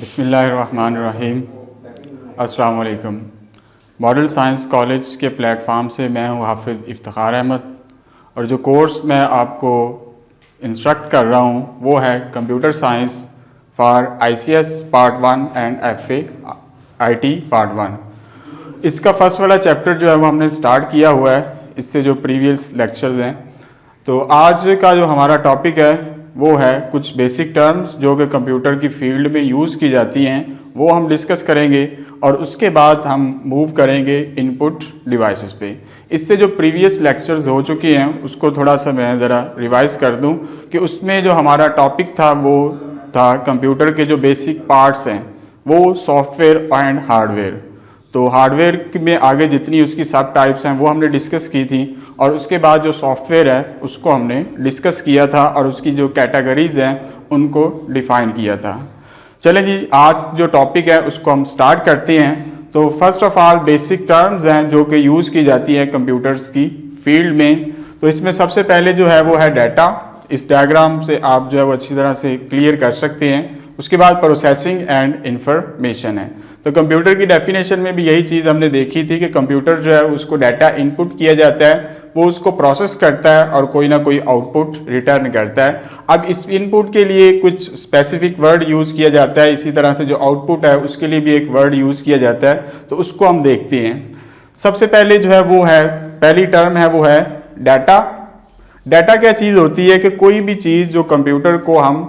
बिस्मिल्लाहिर्रहमानिर्रहीम। अस्सलाम वालेकुम। मॉडल साइंस कॉलेज के प्लेटफॉर्म से मैं हूँ हाफिज़ इफ्तिखार अहमद और जो कोर्स मैं आपको इंस्ट्रक्ट कर रहा हूँ वो है computer science for ICS part 1 and FA IT part 1। इसका फर्स्ट वाला चैप्टर जो है वो हमने स्टार्ट किया हुआ है, इससे जो प्रीवियस लेक्चर्स हैं। तो आज का जो हमारा टॉपिक है वो है कुछ बेसिक टर्म्स जो कि कंप्यूटर की फील्ड में यूज़ की जाती हैं, वो हम डिस्कस करेंगे और उसके बाद हम मूव करेंगे इनपुट डिवाइसेस पे। इससे जो प्रीवियस लेक्चर्स हो चुके हैं उसको थोड़ा सा मैं ज़रा रिवाइज़ कर दूं कि उसमें जो हमारा टॉपिक था वो था कंप्यूटर के जो बेसिक पार्ट्स हैं वो सॉफ्टवेयर एंड हार्डवेयर। तो हार्डवेयर में आगे जितनी उसकी सब टाइप्स हैं वो हमने डिस्कस की थी और उसके बाद जो सॉफ्टवेयर है उसको हमने डिस्कस किया था और उसकी जो कैटेगरीज हैं उनको डिफ़ाइन किया था। चलें जी, आज जो टॉपिक है उसको हम स्टार्ट करते हैं। तो first of all basic terms हैं जो कि यूज़ की जाती हैं कंप्यूटर्स की फील्ड में। तो इसमें सबसे पहले जो है वो है डाटा। इस डायग्राम से आप जो है वो अच्छी तरह से क्लियर कर सकते हैं। उसके बाद प्रोसेसिंग एंड इंफॉर्मेशन है। तो कंप्यूटर की डेफिनेशन में भी यही चीज़ हमने देखी थी कि कंप्यूटर जो है उसको डाटा इनपुट किया जाता है, वो उसको प्रोसेस करता है और कोई ना कोई आउटपुट रिटर्न करता है। अब इस इनपुट के लिए कुछ स्पेसिफिक वर्ड यूज़ किया जाता है, इसी तरह से जो आउटपुट है उसके लिए भी एक वर्ड यूज़ किया जाता है। तो उसको हम देखते हैं। सबसे पहले जो है वो है, पहली टर्म है वो है डाटा। डाटा क्या चीज़ होती है कि कोई भी चीज़ जो कंप्यूटर को हम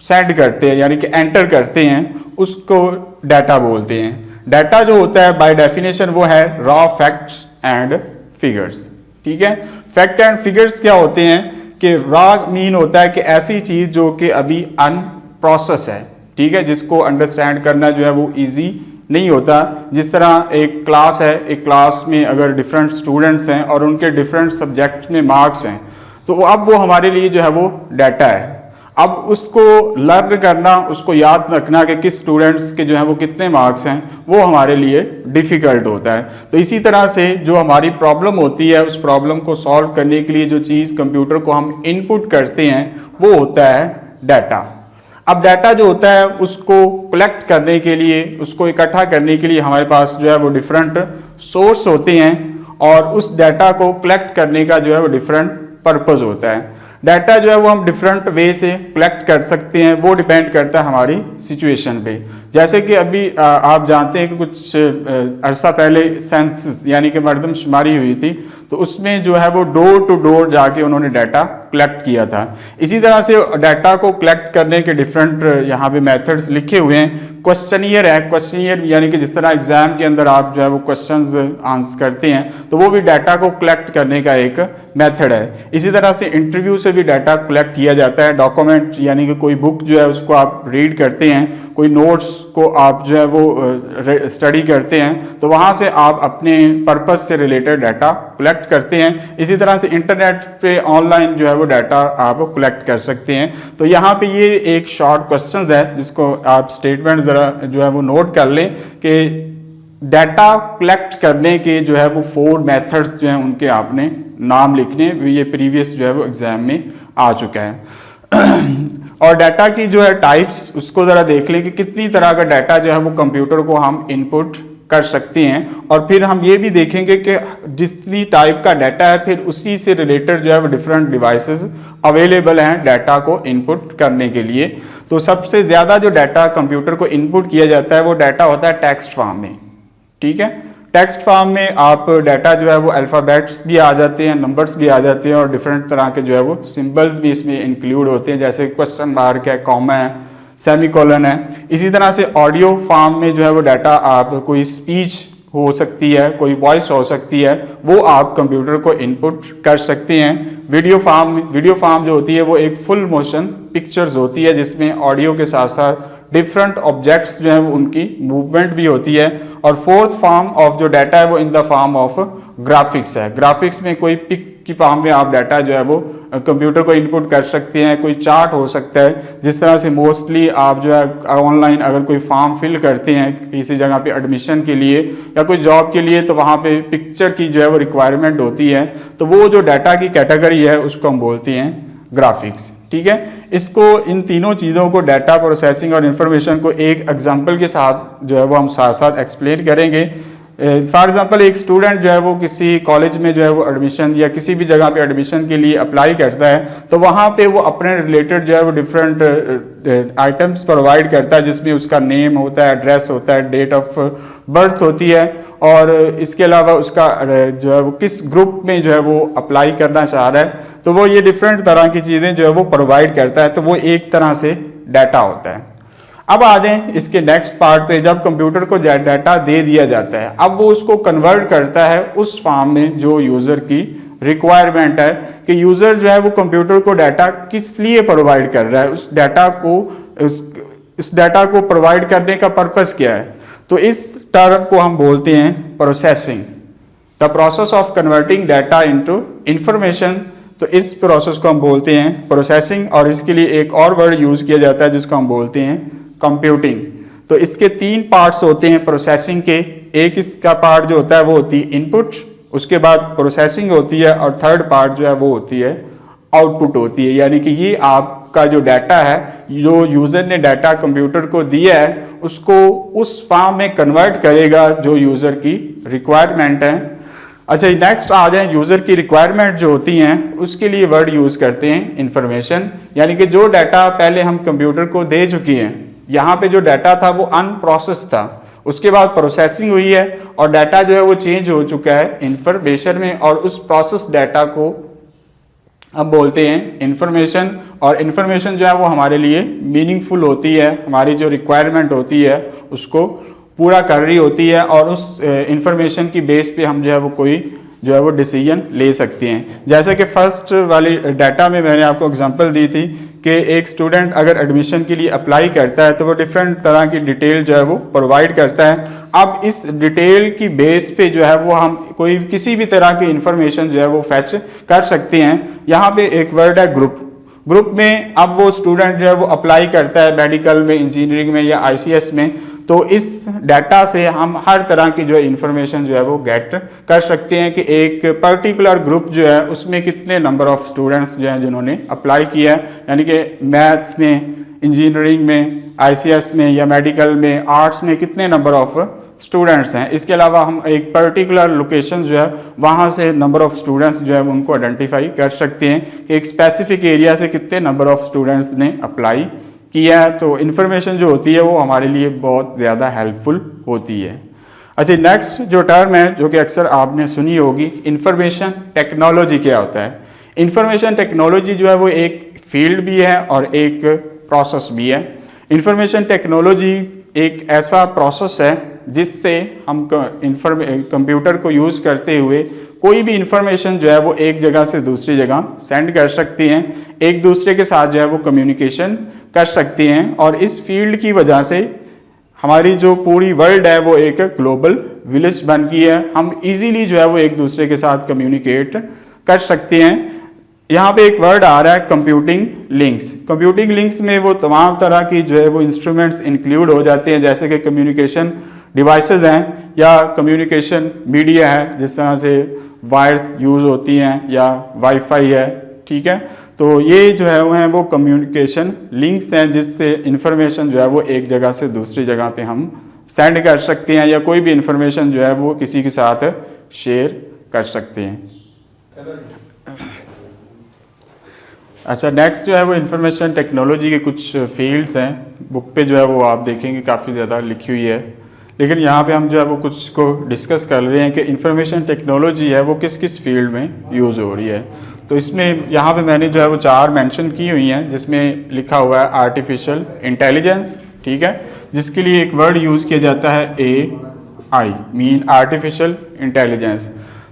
सेंड करते हैं यानी कि एंटर करते हैं उसको डाटा बोलते हैं। डाटा जो होता है बाय डेफिनेशन वो है रॉ फैक्ट्स एंड फिगर्स। ठीक है, फैक्ट एंड फिगर्स क्या होते हैं कि रॉ मीन होता है कि ऐसी चीज जो कि अभी अनप्रोसेस है, ठीक है, जिसको अंडरस्टैंड करना जो है वो इजी नहीं होता। जिस तरह एक क्लास है, एक क्लास में अगर डिफरेंट स्टूडेंट्स हैं और उनके डिफरेंट सब्जेक्ट्स में मार्क्स हैं तो अब वो हमारे लिए जो है वो डाटा है। अब उसको लर्न करना, उसको याद रखना कि किस स्टूडेंट्स के जो है वो कितने मार्क्स हैं, वो हमारे लिए डिफ़िकल्ट होता है। तो इसी तरह से जो हमारी प्रॉब्लम होती है उस प्रॉब्लम को सॉल्व करने के लिए जो चीज़ कंप्यूटर को हम इनपुट करते हैं वो होता है डाटा। अब डाटा जो होता है उसको कलेक्ट करने के लिए, उसको इकट्ठा करने के लिए हमारे पास जो है वो डिफरेंट सोर्स होते हैं और उस डाटा को कलेक्ट करने का जो है वो डिफरेंट पर्पज़ होता है। डाटा जो है वो हम डिफरेंट वे से कलेक्ट कर सकते हैं, वो डिपेंड करता है हमारी सिचुएशन पे। जैसे कि अभी आप जानते हैं कि कुछ अरसा पहले सेंसस यानी कि मरदमशुमारी हुई थी, तो उसमें जो है वो डोर टू डोर जाके उन्होंने डाटा कलेक्ट किया था। इसी तरह से डाटा को कलेक्ट करने के डिफरेंट यहाँ पे मेथड्स लिखे हुए हैं। क्वेश्चनियर है, क्वेश्चनियर यानी कि जिस तरह एग्जाम के अंदर आप जो है वो क्वेश्चंस आंसर करते हैं तो वो भी डाटा को कलेक्ट करने का एक मेथड है। इसी तरह से इंटरव्यू से भी डाटा कलेक्ट किया जाता है। डॉक्यूमेंट यानी कि कोई बुक जो है उसको आप रीड करते हैं, कोई नोट्स को आप जो है वो स्टडी करते हैं, तो वहाँ से आप अपने पर्पस से रिलेटेड डाटा कलेक्ट करते हैं। इसी तरह से इंटरनेट पे ऑनलाइन जो है वो डाटा आप कलेक्ट कर सकते हैं। तो यहाँ पे ये एक शॉर्ट क्वेश्चन है जिसको आप स्टेटमेंट ज़रा जो है वो नोट कर लें कि डाटा कलेक्ट करने के जो है वो 4 मेथड्स जो हैं उनके आपने नाम लिखने, ये प्रीवियस जो है वो एग्जाम में आ चुका है। और डाटा की जो है टाइप्स उसको ज़रा देख लें कि कितनी तरह का डाटा जो है वो कंप्यूटर को हम इनपुट कर सकते हैं। और फिर हम ये भी देखेंगे कि जितनी टाइप का डाटा है फिर उसी से रिलेटेड जो है वो डिफरेंट डिवाइसेस अवेलेबल हैं डाटा को इनपुट करने के लिए। तो सबसे ज़्यादा जो डाटा कंप्यूटर को इनपुट किया जाता है वो डाटा होता है टेक्स्ट फॉर्म में। ठीक है, टेक्स्ट फॉर्म में आप डाटा जो है वो अल्फ़ाबेट्स भी आ जाते हैं, नंबर्स भी आ जाते हैं और डिफरेंट तरह के जो है वो सिंबल्स भी इसमें इंक्लूड होते हैं, जैसे क्वेश्चन मार्क है, कॉमा है, सेमीकोलन है। इसी तरह से ऑडियो फॉर्म में जो है वो डाटा आप कोई स्पीच हो सकती है, कोई वॉइस हो सकती है, वो आप कंप्यूटर को इनपुट कर सकते हैं। वीडियो फॉर्म जो होती है वो एक फुल मोशन पिक्चर्स होती है जिसमें ऑडियो के साथ साथ डिफरेंट ऑब्जेक्ट्स जो है उनकी मूवमेंट भी होती है। और फोर्थ फॉर्म ऑफ जो डाटा है वो in the form of graphics है। ग्राफिक्स में कोई पिक की फॉर्म में आप डाटा जो है वो कंप्यूटर को इनपुट कर सकते हैं, कोई चार्ट हो सकता है। जिस तरह से मोस्टली आप जो है ऑनलाइन अगर कोई फॉर्म फिल करते हैं किसी जगह पे एडमिशन के लिए या कोई जॉब के लिए तो वहाँ पे पिक्चर की जो है वो रिक्वायरमेंट होती है, तो वो जो डाटा की कैटेगरी है उसको हम बोलते हैं ग्राफिक्स। ठीक है। इसको इन तीनों चीज़ों को डाटा प्रोसेसिंग और इन्फॉर्मेशन को एक एग्जांपल के साथ जो है वो हम साथ साथ एक्सप्लेन करेंगे। फॉर एग्जांपल एक स्टूडेंट जो है वो किसी कॉलेज में जो है वो एडमिशन या किसी भी जगह पे एडमिशन के लिए अप्लाई करता है, तो वहाँ पे वो अपने रिलेटेड जो है वो डिफरेंट आइटम्स प्रोवाइड करता है, जिसमें उसका नेम होता है, एड्रेस होता है, डेट ऑफ बर्थ होती है, और इसके अलावा उसका जो है वो किस ग्रुप में जो है वो अप्लाई करना चाह रहा है, तो वो ये डिफरेंट तरह की चीज़ें जो है वो प्रोवाइड करता है। तो वो एक तरह से डाटा होता है। अब आ जाएं इसके नेक्स्ट पार्ट पे। जब कंप्यूटर को डाटा दे दिया जाता है, अब वो उसको कन्वर्ट करता है उस फॉर्म में जो यूज़र की रिक्वायरमेंट है कि यूज़र जो है वो कंप्यूटर को डाटा किस लिए प्रोवाइड कर रहा है, उस डाटा को प्रोवाइड करने का पर्पस क्या है। तो इस टर्म को हम बोलते हैं processing, the process of converting data into information. तो इस प्रोसेस को हम बोलते हैं प्रोसेसिंग, और इसके लिए एक और वर्ड यूज़ किया जाता है जिसको हम बोलते हैं कंप्यूटिंग। तो इसके तीन पार्ट्स होते हैं प्रोसेसिंग के। एक इसका पार्ट जो होता है वो होती है इनपुट, उसके बाद प्रोसेसिंग होती है, और थर्ड पार्ट जो है वो होती है आउटपुट होती है। यानी कि ये आपका जो डाटा है, जो यूज़र ने डाटा कंप्यूटर को दिया है, उसको उस फॉर्म में कन्वर्ट करेगा जो यूज़र की रिक्वायरमेंट है। अच्छा, नेक्स्ट आ जाए यूज़र की रिक्वायरमेंट जो होती हैं, उसके लिए वर्ड यूज़ करते हैं इंफॉर्मेशन। यानी कि जो डाटा पहले हम कंप्यूटर को दे चुके हैं, यहाँ पे जो डाटा था वो अनप्रोसेस था, उसके बाद प्रोसेसिंग हुई है और डाटा जो है वो चेंज हो चुका है इंफॉर्मेशन में, और उस प्रोसेस डाटा को अब बोलते हैं इंफॉर्मेशन। और इंफॉर्मेशन जो है वो हमारे लिए मीनिंगफुल होती है, हमारी जो रिक्वायरमेंट होती है उसको पूरा कर रही होती है, और उस इंफॉर्मेशन की बेस पे हम जो है वो कोई जो है वो डिसीजन ले सकते हैं। जैसे कि फर्स्ट वाली डाटा में मैंने आपको एग्जांपल दी थी कि एक स्टूडेंट अगर एडमिशन के लिए अप्लाई करता है तो वो डिफरेंट तरह की डिटेल जो है वो प्रोवाइड करता है। अब इस डिटेल की बेस पे जो है वो हम कोई किसी भी तरह की इंफॉर्मेशन जो है वो फैच कर सकते हैं। यहाँ पे एक वर्ड है ग्रुप। ग्रुप में अब वो स्टूडेंट जो है वो अप्लाई करता है मेडिकल में, इंजीनियरिंग में या ICS में, तो इस डाटा से हम हर तरह की जो है इंफॉर्मेशन जो है वो गेट कर सकते हैं कि एक पर्टिकुलर ग्रुप जो है उसमें कितने नंबर ऑफ स्टूडेंट्स जो हैं जिन्होंने अप्लाई किया है। यानी कि मैथ्स में, इंजीनियरिंग में, ICS में या मेडिकल में, आर्ट्स में कितने नंबर ऑफ स्टूडेंट्स हैं। इसके अलावा हम एक पर्टिकुलर लोकेशन जो है वहाँ से नंबर ऑफ स्टूडेंट्स जो है उनको आइडेंटिफाई कर सकते हैं कि एक स्पेसिफिक एरिया से कितने नंबर ऑफ स्टूडेंट्स ने अप्लाई किया है। तो इन्फॉर्मेशन जो होती है वो हमारे लिए बहुत ज़्यादा हेल्पफुल होती है। अच्छा, नेक्स्ट जो टर्म है जो कि अक्सर आपने सुनी होगी, इंफॉर्मेशन टेक्नोलॉजी क्या होता है। इंफॉर्मेशन टेक्नोलॉजी जो है वो एक फील्ड भी है और एक प्रोसेस भी है। इंफॉर्मेशन टेक्नोलॉजी एक ऐसा प्रोसेस है जिससे हम कंप्यूटर को यूज़ करते हुए कोई भी इंफॉर्मेशन जो है वो एक जगह से दूसरी जगह सेंड कर सकते हैं, एक दूसरे के साथ जो है वो कम्युनिकेशन कर सकते हैं। और इस फील्ड की वजह से हमारी जो पूरी वर्ल्ड है वो एक ग्लोबल विलेज बन गई है। हम इजीली जो है वो एक दूसरे के साथ कम्युनिकेट कर सकते हैं। यहाँ पे एक वर्ड आ रहा है कंप्यूटिंग लिंक्स। कंप्यूटिंग लिंक्स में वो तमाम तरह की जो है वो इंस्ट्रूमेंट्स इंक्लूड हो जाते हैं, जैसे कि कम्युनिकेशन डिवाइसेस हैं या कम्युनिकेशन मीडिया है, जिस तरह से वायर्स यूज़ होती हैं या वाईफाई है, ठीक है। तो ये जो है वो कम्युनिकेशन लिंक्स हैं जिससे इंफॉर्मेशन जो है वो एक जगह से दूसरी जगह पे हम सेंड कर सकते हैं या कोई भी इंफॉर्मेशन जो है वो किसी के साथ शेयर कर सकते हैं। अच्छा, नेक्स्ट जो है वो इंफॉर्मेशन टेक्नोलॉजी के कुछ फील्ड्स हैं। बुक पे जो है वो आप देखेंगे काफ़ी ज़्यादा लिखी हुई है, लेकिन यहाँ पे हम जो है वो कुछ को डिस्कस कर रहे हैं कि इंफॉर्मेशन टेक्नोलॉजी है वो किस किस फील्ड में यूज़ हो रही है। तो इसमें यहाँ पे मैंने जो है वो 4 मेंशन की हुई हैं, जिसमें लिखा हुआ है आर्टिफिशियल इंटेलिजेंस, ठीक है, जिसके लिए एक वर्ड यूज़ किया जाता है AI, मीन आर्टिफिशियल इंटेलिजेंस।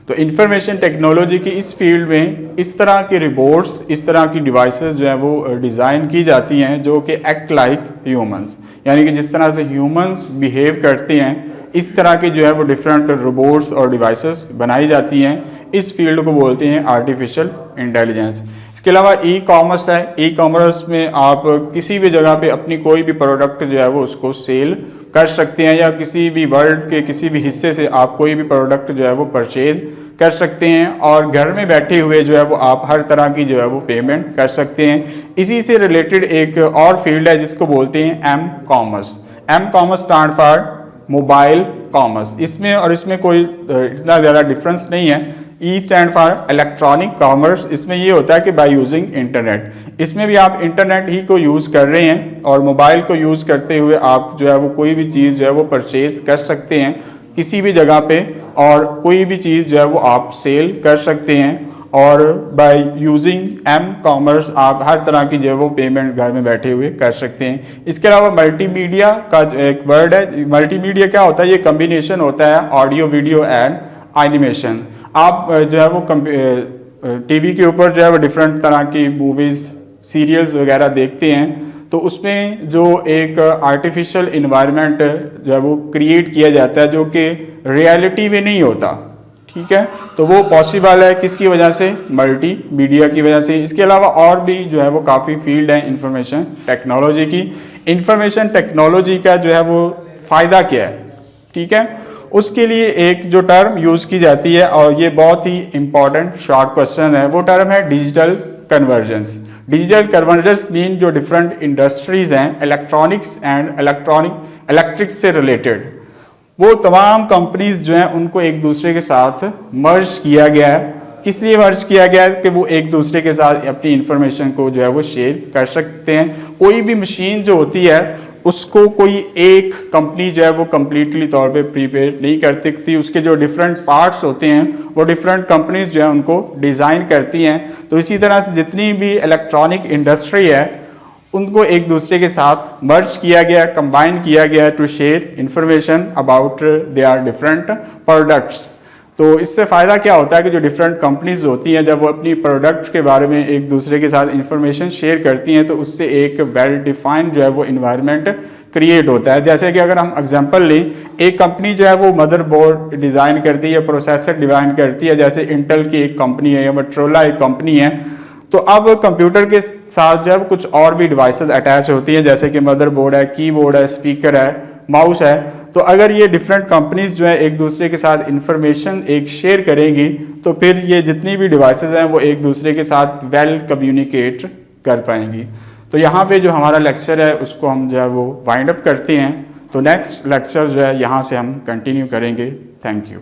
तो इंफॉर्मेशन टेक्नोलॉजी की इस फील्ड में इस तरह के रिबोट्स, इस तरह की डिवाइसेस जो है वो डिज़ाइन की जाती हैं जो कि एक्ट लाइक ह्यूमंस, यानी कि जिस तरह से ह्यूमंस बिहेव करते हैं इस तरह की जो है वो डिफरेंट रोबोट्स और डिवाइसेस बनाई जाती हैं। इस फील्ड को बोलते हैं आर्टिफिशियल इंटेलिजेंस। इसके अलावा ई-कॉमर्स है। ई-कॉमर्स में आप किसी भी जगह पे अपनी कोई भी प्रोडक्ट जो है वो उसको सेल कर सकते हैं, या किसी भी वर्ल्ड के किसी भी हिस्से से आप कोई भी प्रोडक्ट जो है वो परचेज कर सकते हैं और घर में बैठे हुए जो है वो आप हर तरह की जो है वो पेमेंट कर सकते हैं। इसी से रिलेटेड एक और फील्ड है जिसको बोलते हैं M commerce. M commerce stand for mobile commerce. इसमें कोई इतना ज़्यादा डिफरेंस नहीं है। E stand for electronic commerce. इसमें ये होता है कि बाय यूजिंग इंटरनेट। इसमें भी आप इंटरनेट ही को यूज़ कर रहे हैं और मोबाइल को यूज़ करते हुए आप जो है वो कोई भी चीज़ जो है वो परचेज कर सकते हैं किसी भी जगह पे, और कोई भी चीज़ जो है वो आप सेल कर सकते हैं। और बाय यूजिंग एम कॉमर्स आप हर तरह की जो है वो पेमेंट घर में बैठे हुए कर सकते हैं। इसके अलावा मल्टीमीडिया का एक वर्ड है। मल्टीमीडिया क्या होता है? ये कम्बिनेशन होता है ऑडियो, वीडियो एंड एनिमेशन। आप जो है वो टीवी के ऊपर जो है वो डिफरेंट तरह की मूवीज़, सीरियल्स वगैरह देखते हैं, तो उसमें जो एक आर्टिफिशियल इन्वायरमेंट जो है वो क्रिएट किया जाता है जो कि रियलिटी में नहीं होता, ठीक है, तो वो पॉसिबल है किसकी वजह से? मल्टीमीडिया की वजह से। इसके अलावा और भी जो है वो काफ़ी फील्ड है इंफॉर्मेशन टेक्नोलॉजी की। इंफॉर्मेशन टेक्नोलॉजी का जो है वो फ़ायदा क्या है, ठीक है, उसके लिए एक जो टर्म यूज़ की जाती है और ये बहुत ही इंपॉर्टेंट शॉर्ट क्वेश्चन है, वो टर्म है digital convergence. Digital convergence mean जो डिफरेंट इंडस्ट्रीज़ हैं इलेक्ट्रॉनिक्स एंड इलेक्ट्रिक से रिलेटेड, वो तमाम कंपनीज जो हैं उनको एक दूसरे के साथ मर्ज किया गया है। किस लिए मर्ज किया गया है? कि वो एक दूसरे के साथ अपनी इंफॉर्मेशन को जो है वो शेयर कर सकते हैं। कोई भी मशीन जो होती है उसको कोई एक कंपनी जो है वो कम्प्लीटली तौर पे प्रीपेयर नहीं कर सकती। उसके जो डिफरेंट पार्ट्स होते हैं वो डिफरेंट कंपनीज जो है उनको डिज़ाइन करती हैं। तो इसी तरह से जितनी भी इलेक्ट्रॉनिक इंडस्ट्री है उनको एक दूसरे के साथ मर्ज किया गया, कंबाइन किया गया to share information about their different products. तो इससे फ़ायदा क्या होता है कि जो डिफरेंट कंपनीज होती हैं जब वो अपनी प्रोडक्ट के बारे में एक दूसरे के साथ इंफॉर्मेशन शेयर करती हैं तो उससे एक वेल डिफाइंड जो है वो इन्वायरमेंट क्रिएट होता है। जैसे कि अगर हम एग्जांपल लें, एक कंपनी जो है वो मदरबोर्ड डिज़ाइन करती है, प्रोसेसर डिज़ाइन करती है, जैसे इंटेल की एक कंपनी है या मोटोरोला एक कंपनी है। तो अब कंप्यूटर के साथ जब कुछ और भी डिवाइसेस अटैच होती हैं जैसे कि मदरबोर्ड है, कीबोर्ड है, स्पीकर है, माउस है, तो अगर ये डिफरेंट कंपनीज जो है एक दूसरे के साथ इंफॉर्मेशन एक शेयर करेंगी तो फिर ये जितनी भी डिवाइसेस हैं वो एक दूसरे के साथ वेल कम्युनिकेट कर पाएंगी। तो यहाँ पे जो हमारा लेक्चर है उसको हम जो है वो वाइंड अप करते हैं। तो नेक्स्ट लेक्चर जो है यहाँ से हम कंटिन्यू करेंगे। Thank you.